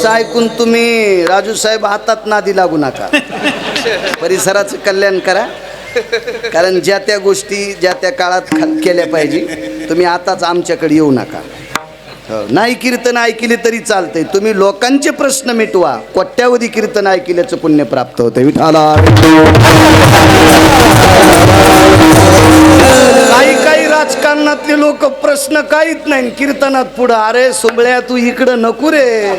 आमचं ऐकून तुम्ही राजू साहेब हातात नादी लागू नका. परिसराचं कल्याण करा, कारण ज्या त्या गोष्टी ज्या त्या काळात केल्या पाहिजे. तुम्ही आताच आमच्याकडे येऊ नका. नाही कीर्तन ऐकले तरी चालतंय, तुम्ही लोकांचे प्रश्न मिटवा. कोट्यावधी कीर्तन ऐकल्याचं पुण्य प्राप्त होतं. विठाला काही राजकारणातले लोक प्रश्न काहीच नाही, कीर्तनात पुढं. अरे सुंबळ्या तू इकडं नको रे,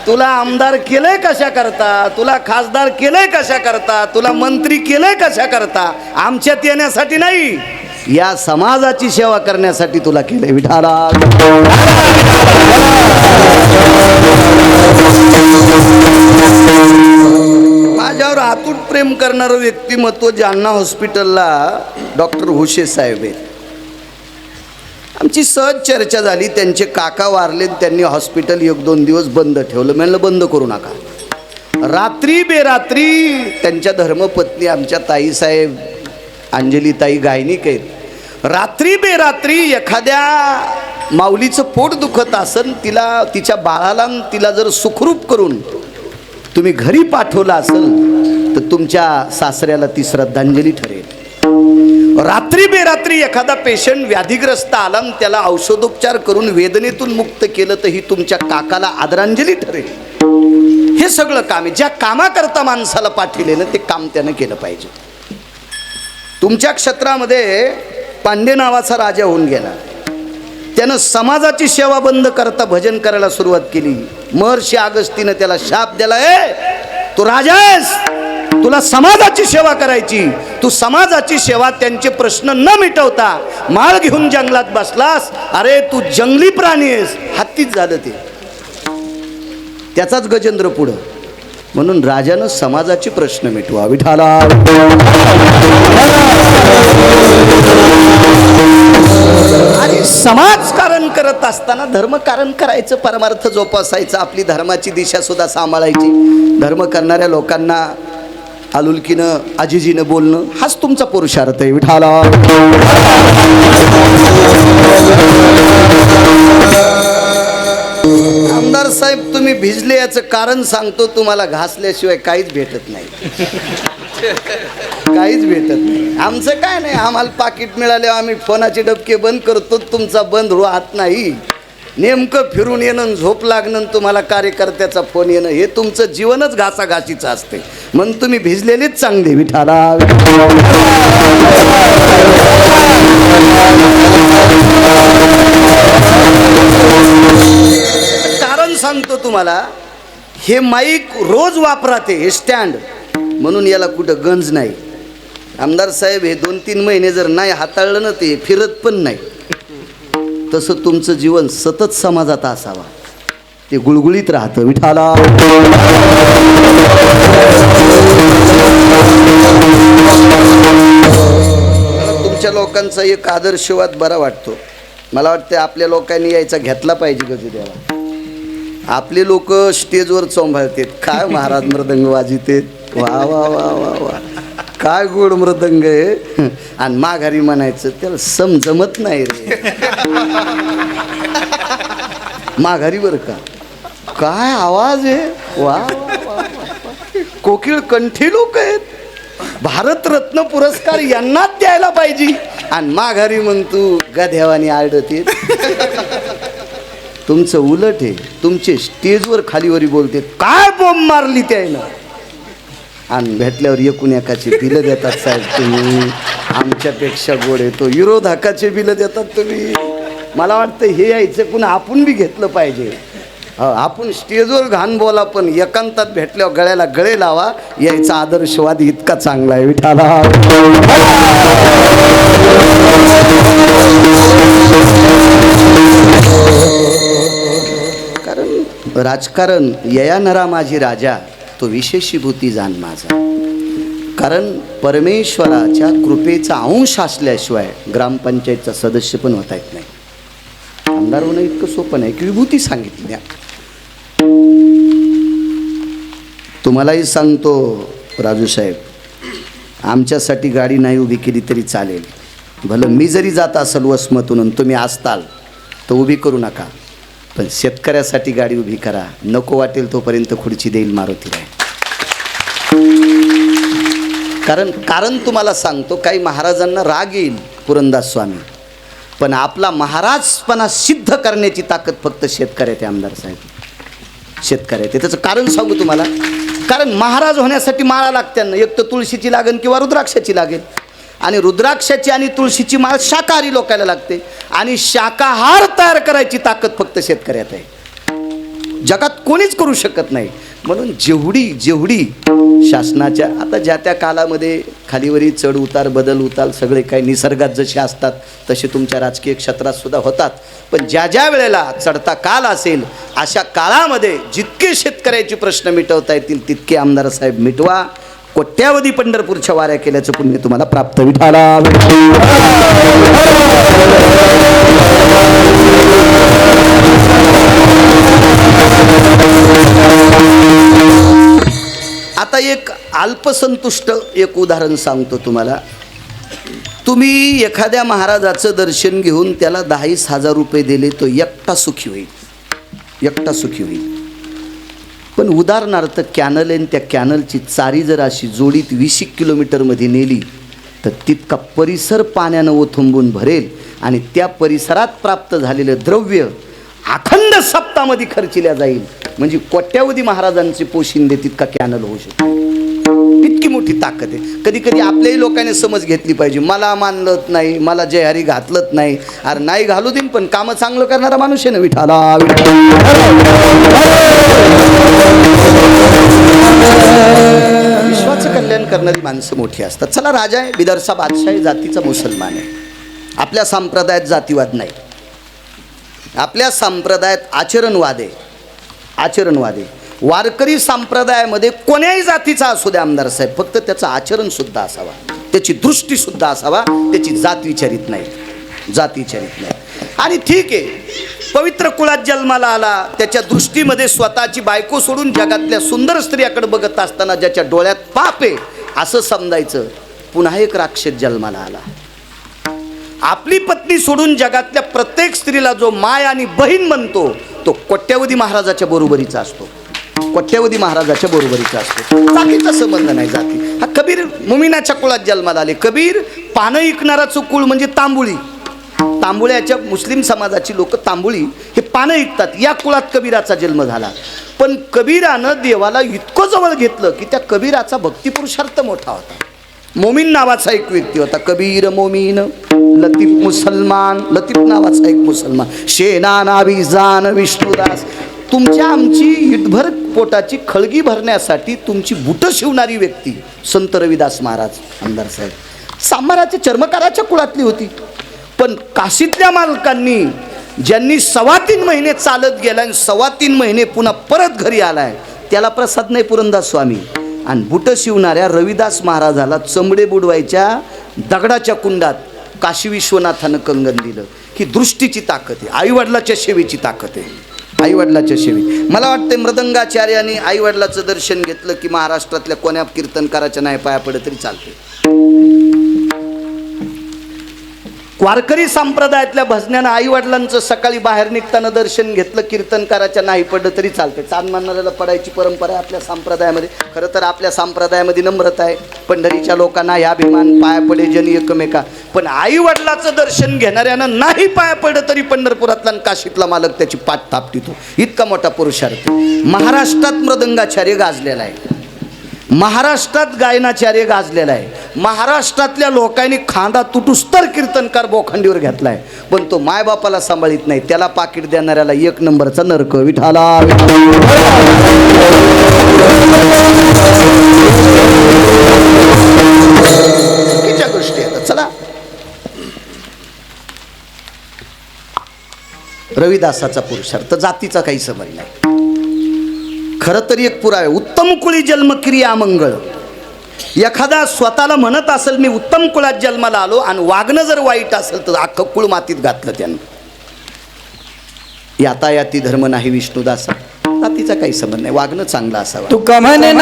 तुला आमदार केलंय कशा करता, तुला खासदार केलंय कशा करता, तुला मंत्री केलंय कशा करता. आमच्यात येण्यासाठी नाही, या समाजाची सेवा करण्यासाठी तुला केलंय. विठाला माझ्यावर अतूट प्रेम करणारं व्यक्तिमत्व जालना हॉस्पिटलला डॉक्टर हुशे साहेब आहेत. आमची सहज चर्चा झाली. त्यांचे काका वारले, त्यांनी हॉस्पिटल 1-2 दिवस बंद ठेवलं. म्हणलं बंद करू नका. रात्री बेरात्री त्यांच्या धर्मपत्नी आमच्या ताईसाहेब अंजलीताई गायनिक आहेत. रात्री बेरात्री एखाद्या माऊलीचं पोट दुखत असन, तिला तिच्या बाळाला तिला जर सुखरूप करून तुम्ही घरी पाठवलं असेल तर तुमच्या सासऱ्याला ती श्रद्धांजली ठरेल. रात्री बेरात्री एखादा पेशंट व्याधीग्रस्त आला, त्याला औषधोपचार करून वेदनेतून मुक्त केलं तर ही तुमच्या काकाला आदरांजली ठरेल. हे सगळं काम आहे. ज्या कामाकरता माणसाला पाठविले ना ते काम त्यानं केलं पाहिजे. तुमच्या क्षेत्रामध्ये पांडे नावाचा राजा होऊन गेला. त्यानं समाजाची सेवा बंद करता भजन करायला सुरुवात केली. महर्षी अगस्तीनं त्याला शाप दिला, तू राजा आहेस, तुला समाजाची सेवा करायची. तू समाजाची सेवा त्यांचे प्रश्न न मिटवता माळ घेऊन जंगलात बसलास. अरे तू जंगली प्राणी आहेस. हत्तीच झालं ते, त्याचाच गजेंद्र पुढं. म्हणून राजानं समाजाचे प्रश्न मिटवा. विठाला आणि समाजकारण करत असताना धर्मकारण करायचं, परमार्थ जोपासायचं, आपली धर्माची दिशा सुद्धा सांभाळायची. धर्म करणाऱ्या लोकांना आलुलकीनं आजीजीनं बोलणं हाच तुमचा पुरुषार्थ आहे. विठाला आमदार साहेब तुम्ही भिजले याचं कारण सांगतो. तुम्हाला घासल्याशिवाय काहीच भेटत नाही, काहीच भेटत नाही. आमचं काय नाही, आम्हाला पाकिट मिळाल्यावर आम्ही फोनाचे डबके बंद करतो. तुमचा बंद राहत नाही. नेमकं फिरून येणं, झोप लागणं, तुम्हाला कार्यकर्त्याचा फोन येणं, हे तुमचं जीवनच घासाघाशीचं असते. म्हणून तुम्ही भिजलेलीच चांगली. विठाला कारण सांगतो तुम्हाला. हे माईक रोज वापराते, हे स्टँड, म्हणून याला कुठं गंज नाही. आमदार साहेब हे 2-3 महिने जर नाही हाताळलं ना ते फिरत पण नाही. तसं तुमचं जीवन सतत समाजात असावा, ते गुळगुळीत राहतं. विठाला तुमच्या लोकांचा एक आदर्शवाद बरा वाटतो. मला वाटतं आपल्या लोकांनी यायचा घेतला पाहिजे. गजू द्यावा. आपले लोक स्टेजवर चोंभाळतात, काय महाराज मृदंग वाजिते, वा वा वा वा वा, काय गोड मृदंग आहे. आणि माघारी म्हणायचं त्याला समजमत नाही रे. माघारी बरं का, काय आवाज आहे. वा कोकिळ कंठी लोक आहेत. भारतरत्न पुरस्कार यांनाच द्यायला पाहिजे. आणि माघारी म्हणतो गध्यावानी आडते. तुमचं उलट आहे. तुमचे स्टेजवर खालीवरी बोलते, काय बोंब मारली त्यानं. आणि भेटल्यावर एकूण एकाचे बिलं देतात साहेब तुम्ही. आमच्यापेक्षा गोड आहे तो. विरोधकाचे बिलं देतात तुम्ही. मला वाटतं हे यायचं पुन्हा आपण बी घेतलं पाहिजे. आपण स्टेजवर घाण बोला, पण एकांतात भेटल्यावर गळ्याला गळे लावा. यायचा आदर्शवाद इतका चांगला आहे. विठाला कारण राजकारण यया नरा माझी राजा, तो विशेषीभूती जाण माझा. कारण परमेश्वराच्या कृपेचा अंश असल्याशिवाय ग्रामपंचायतचा सदस्य पण होता येत नाही. आमदार होणं इतकं सोपं नाही की विभूती सांगितली. तुम्हालाही सांगतो राजू साहेब, आमच्यासाठी गाडी नाही उभी केली तरी चालेल. भलं मी जरी जात असेल वसमतून तुम्ही असताल तर उभी करू नका. पण शेतकऱ्यासाठी गाडी उभी करा, नको वाटेल तोपर्यंत खुर्ची देईल मारुती राय. कारण तुम्हाला सांगतो, काही महाराजांना राग येईल पुरंदास स्वामी, पण आपला महाराजपणा सिद्ध करण्याची ताकद फक्त शेतकऱ्याचे आमदार साहेब, शेतकऱ्याचे. त्याचं कारण सांगू तुम्हाला. कारण महाराज होण्यासाठी माळा लागत्यांना, एक तर तुळशीची लागेल किंवा रुद्राक्षाची लागेल, आणि रुद्राक्षाची आणि तुळशीची माळ शाकाहारी लोकांना लागते, आणि शाकाहार तयार करायची ताकद फक्त शेतकऱ्यात आहे, जगात कोणीच करू शकत नाही. म्हणून जेवढी शासनाच्या, आता ज्या त्या कालामध्ये खालीवरी चढ उतार बदल उतार सगळे काही निसर्गात जसे असतात तसे तुमच्या राजकीय क्षेत्रात सुद्धा होतात. पण ज्या वेळेला चढता काल असेल अशा काळामध्ये जितके शेतकऱ्याचे प्रश्न मिटवता येतील तितके आमदार साहेब मिटवा. कोट्यावधी पंढरपूरच्या वाऱ्या केल्याचं पुण्य तुम्हाला प्राप्त विठाला. आता एक अल्पसंतुष्ट एक उदाहरण सांगतो तुम्हाला. तुम्ही एखाद्या महाराजाचं दर्शन घेऊन त्याला 10,000 रुपये दिले, तो एकटा सुखी होईल, एकटा सुखी होईल. पण उदाहरणार्थ कॅनल आहे, त्या कॅनलची चारी जर अशी जोडीत 20 किलोमीटरमध्ये नेली तर तितका परिसर पाण्यानं ओथंबून भरेल, आणि त्या परिसरात प्राप्त झालेलं द्रव्य अखंड सप्तामध्ये खर्चिल्या जाईल. म्हणजे कोट्यावधी महाराजांचे पोशिंदे तितका कॅनल होऊ शकतो. इतकी मोठी ताकद आहे. कधी कधी आपल्याही लोकांनी समज घेतली पाहिजे. मला मानलत नाही, मला जय हरी घातलत नाही, अरे नाही घालू देईन, पण कामं चांगलं करणारा माणूस आहे ना विठाला. विश्वाचं कल्याण करणारी माणसं मोठी असतात. चला, राजा आहे, बिदरचा बादशाह आहे, जातीचा मुसलमान आहे. आपल्या संप्रदायात जातीवाद नाही, आपल्या संप्रदायात आचरणवाद आहे, आचरणवाद आहे. वारकरी संप्रदायामध्ये कोण्याही जातीचा असू द्या आमदार साहेब, फक्त त्याचं आचरण सुद्धा असावा, त्याची दृष्टी सुद्धा असावा, त्याची जात विचारित नाही, जात विचारित नाही. आणि ठीक आहे, पवित्र कुळात जन्माला आला, त्याच्या दृष्टीमध्ये स्वतःची बायको सोडून जगातल्या सुंदर स्त्रियाकडे बघत असताना ज्याच्या डोळ्यात पाप आहे असं समजायचं. पुन्हा एक राक्षस जन्माला आला. आपली पत्नी सोडून जगातल्या प्रत्येक स्त्रीला जो माय आणि बहीण म्हणतो तो कोट्यावधी महाराजाच्या बरोबरीचा असतो, कोट्यावधी महाराजाच्या बरोबरीचा असतो. जातीचा संबंध नाही. जाती हा कबीर मुमिनाच्या कुळात जन्माला आले. कबीर पानं विकणाराचं कुळ म्हणजे तांबुळी, तांबुळ्याच्या मुस्लिम समाजाची लोक तांबुळी हे पानं विकतात, या कुळात कबीराचा जन्म झाला. पण कबीरानं देवाला इतकं जवळ घेतलं की त्या कबीराचा भक्तिपुरुषार्थ मोठा होता. मोमीन नावाचा एक व्यक्ती होता, कबीर मोमीन, लतीफ मुसलमान, लतीफ नावाचा एक मुसलमान, शेना नावी जान विष्णुदास. तुमच्या आमची हिटभर पोटाची खळगी भरण्यासाठी तुमची बुटं शिवणारी व्यक्ती संत रविदास महाराज आमदार साहेब सांबाराच्या चर्मकाराच्या कुळातली होती. पण काशीतल्या मालकांनी, ज्यांनी 3.25 महिने चालत गेला आणि 3.25 महिने पुन्हा परत घरी आलाय, त्याला प्रसाद नाही पुरंदास स्वामी. आणि बुटं शिवणाऱ्या रविदास महाराजाला चमडे बुडवायच्या दगडाच्या कुंडात काशी विश्वनाथानं कंगन दिलं. ही दृष्टीची ताकद आहे, आईवडिलाच्या सेवेची ताकद आहे, आईवडिलाच्या सेवे. मला वाटतं मृदंगाचार्याने आईवडिलाचं दर्शन घेतलं की महाराष्ट्रातल्या कोण्या कीर्तनकाराच्या नाही पाया पडत तरी चालते. वारकरी संप्रदायातल्या भजन्यानं आईवडिलांचं सकाळी बाहेर निघताना दर्शन घेतलं, कीर्तनकाराच्या नाही पडलं तरी चालते. चांद मानणाऱ्याला पडायची परंपरा आहे आपल्या संप्रदायामध्ये. खरं तर आपल्या संप्रदायामध्ये नम्रता आहे, पंढरीच्या लोकांना ह्या अभिमान पाया पडे जनी एकमेका. पण आईवडिलाचं दर्शन घेणाऱ्यानं नाही पाया पडलं तरी पंढरपुरातला आणि काशीतला मालक त्याची पाठ थापटितो. इतका मोठा पुरुषार्थ. महाराष्ट्रात मृदंगाचार्य गाजलेला आहे, महाराष्ट्रात गायनाचार्य गाजलेला आहे, महाराष्ट्रातल्या लोकांनी खांदा तुटुस्तर कीर्तनकार बोखंडीवर घेतलाय. पण तो मायबापाला सांभाळीत नाही, त्याला पाकिट देणाऱ्याला 1 नंबरचा नरक विठाला. चुकीच्या गोष्टी आहेत. चला, रविदासाचा पुरुषार्थ जातीचा काही संबंध नाही. खरं तर एक पुरावे, उत्तम कुळी जन्म क्रिया मंगळ. एखादा स्वतःला म्हणत असेल मी उत्तम कुळात जन्माला आलो आणि वागणं जर वाईट असेल तर अख्खं कुळ मातीत घातलं त्यानं. यातायाती धर्म नाही विष्णुदास. जातीचा काही संबंध नाही, वागणं चांगलं असावं. तू कमन नाही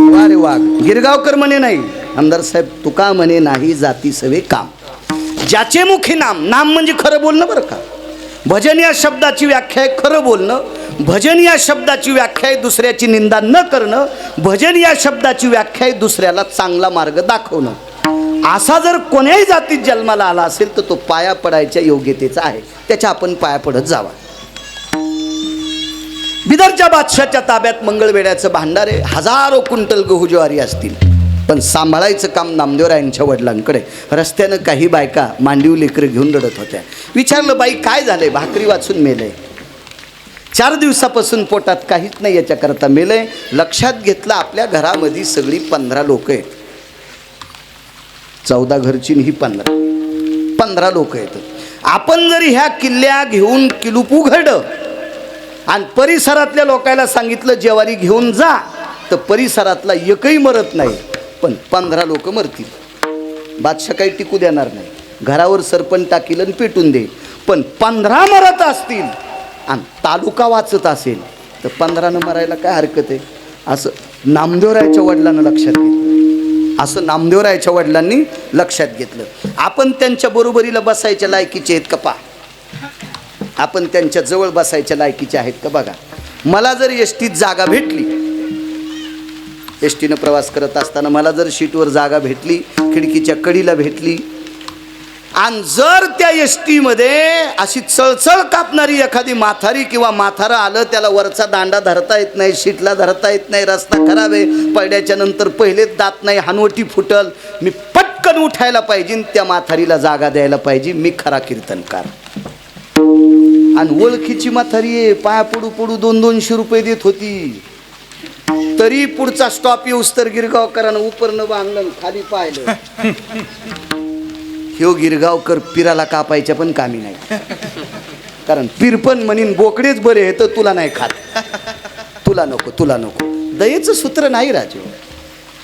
वारे वाघ. गिरगावकर म्हणे नाही, आमदार साहेब तुका म्हणे नाही जाती सवे काम. ज्याचे मुखी नाम, नाम म्हणजे खरं बोलणं बरं का. भजन या शब्दाची व्याख्या आहे खरं बोलणं. भजन या शब्दाची व्याख्या आहे दुसऱ्याची निंदा न करणं. भजन या शब्दाची व्याख्या आहे दुसऱ्याला चांगला मार्ग दाखवणं. असा जर कोण्याही जातीत जन्माला आला असेल तर तो पाया पडायच्या योग्यतेचा आहे, त्याच्या आपण पाया पडत जावा. बिदरच्या बादशाच्या ताब्यात मंगळवेड्याचं भांडार आहे. हजारो क्विंटल गहू ज्वारी असतील, पण सांभाळायचं काम नामदेवरायांच्या वडिलांकडे. रस्त्यानं काही बायका मांडीव लेकरं घेऊन रडत होत्या. विचारलं, बाई काय झालंय? भाकरी वाचून मेलंय, 4 दिवसापासून पोटात काहीच नाही, याच्याकरता मेलंय. लक्षात घेतलं आपल्या घरामध्ये सगळी 15 लोक आहेत. 14 घरची ही 15 लोक आहेत. आपण जर ह्या किल्ल्या घेऊन किलूप उघडलं आणि परिसरातल्या लोकांना सांगितलं ज्वारी घेऊन जा, तर परिसरातला एकही मरत नाही, पण 15 लोक मरतील. बादशाह काही टिकू देणार नाही, घरावर सरपण टाकील आणि पेटून दे. पण 15 मरत असतील आणि तालुका वाचत असेल तर 15 मरायला काय हरकत आहे? असं नामदेवरायाच्या वडिलांना लक्षात घेतलं. असं नामदेवरायाच्या वडिलांनी लक्षात घेतलं. आपण त्यांच्या बरोबरीला बसायच्या लायकीचे आहेत का? पा आपण त्यांच्या जवळ बसायच्या लायकीचे आहेत का? बघा. मला जर एसटीत जागा भेटली, एसटीनं प्रवास करत असताना मला जर सीटवर जागा भेटली, खिडकीच्या कडीला भेटली, आणि जर त्या एसटीमध्ये अशी चळचळ कापणारी एखादी माथारी किंवा माथारं आलं, त्याला वरचा दांडा धरता येत नाही, सीटला धरता येत नाही, रस्ता खराब आहे, पडल्याच्या नंतर पहिलेच दात नाही, हनवटी फुटल, मी पटकन उठायला पाहिजे, त्या माथारीला जागा द्यायला पाहिजे. मी खरा कीर्तनकार. आणि ओळखीची म्हातारी आहे, पाया पडू पडू 200-200 रुपये देत होती, तरी पुढचा स्टॉप येऊस तर गिरगावकरानं उपरनं बांधलं, खाली पाहिलं. ह्यो गिरगावकर पिराला कापायच्या पण कामी नाही, कारण पीर पण म्हणीन बोकडेच बरे आहे, तर तुला नाही खात, तुला नको, तुला नको. दयेचं सूत्र नाही राजू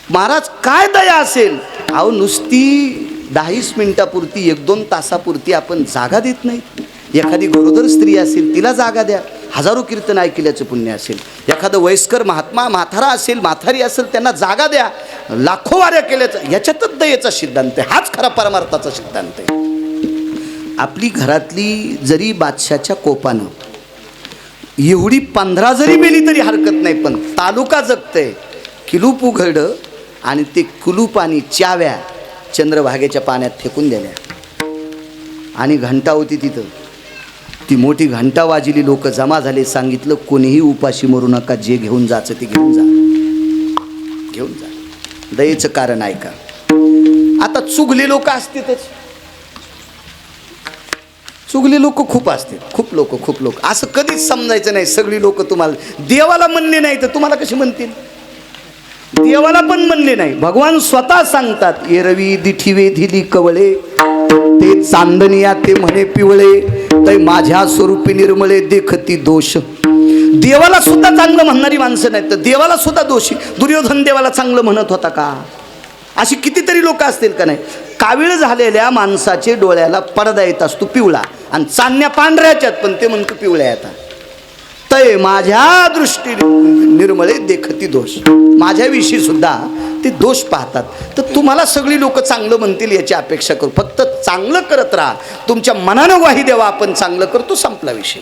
महाराज. काय दया असेल? अहो नुसती 10-20 मिनिटापुरती, 1-2 तासापुरती आपण जागा देत नाही. एखादी गरोदर स्त्री असेल तिला जागा द्या, हजारो कीर्तन ऐकल्याचं पुण्य असेल. एखादं वयस्कर महात्मा म्हातारा असेल, म्हातारी असेल, त्यांना जागा द्या, लाखो वाऱ्या केल्याचं. याच्यातच दयेचा सिद्धांत आहे, हाच खरा परमार्थाचा सिद्धांत आहे. आपली घरातली जरी बादशाच्या कोपानं एवढी 15 जरी मेली तरी हरकत नाही, पण तालुका जगतंय. किलूप उघडं आणि ते कुलूप आणि चाव्या चंद्रभागेच्या पाण्यात फेकून दिल्या, आणि घंटा होती तिथं. ती मोठी घंटा वाजली, लोक जमा झाले. सांगितलं कोणीही उपाशी मरू नका, जे घेऊन जायचं ते घेऊन जा, घेऊन जा. दयेचं कारण आहे का? आता चुगले लोक असतातच, चुगले लोक खूप असतात, खूप लोक. असं कधीच समजायचं नाही सगळी लोक तुम्हाला देवाला म्हणले नाही तर तुम्हाला कशी म्हणतील? देवाला पण म्हणले नाही. भगवान स्वतः सांगतात, एरवी दिठीवे दिली कवळे, ते चांदनिया ते म्हणे पिवळे, तै माझ्या स्वरूपी निर्मळे देखती दोष. देवाला सुद्धा चांगलं म्हणणारी माणसं नाहीत, तर देवाला सुद्धा दोषी. दुर्योधन देवाला चांगलं म्हणत होता का? अशी कितीतरी लोक असतील का नाही? कावीळ झालेल्या माणसाचे डोळ्याला पडदा येत असतो पिवळा, आणि चांदण्या पांढऱ्याच्यात, पण ते म्हणतो पिवळ्या येतात. तय माझ्या दृष्टी निर्मळे देखती दोष. माझ्याविषयी सुद्धा ते दोष पाहतात. तर तुम्हाला सगळी लोक चांगलं म्हणतील याची अपेक्षा करू. फक्त चांगलं करत राहा, तुमच्या मनानं ग्वाही द्यावा आपण चांगलं करतो, संपला विषय.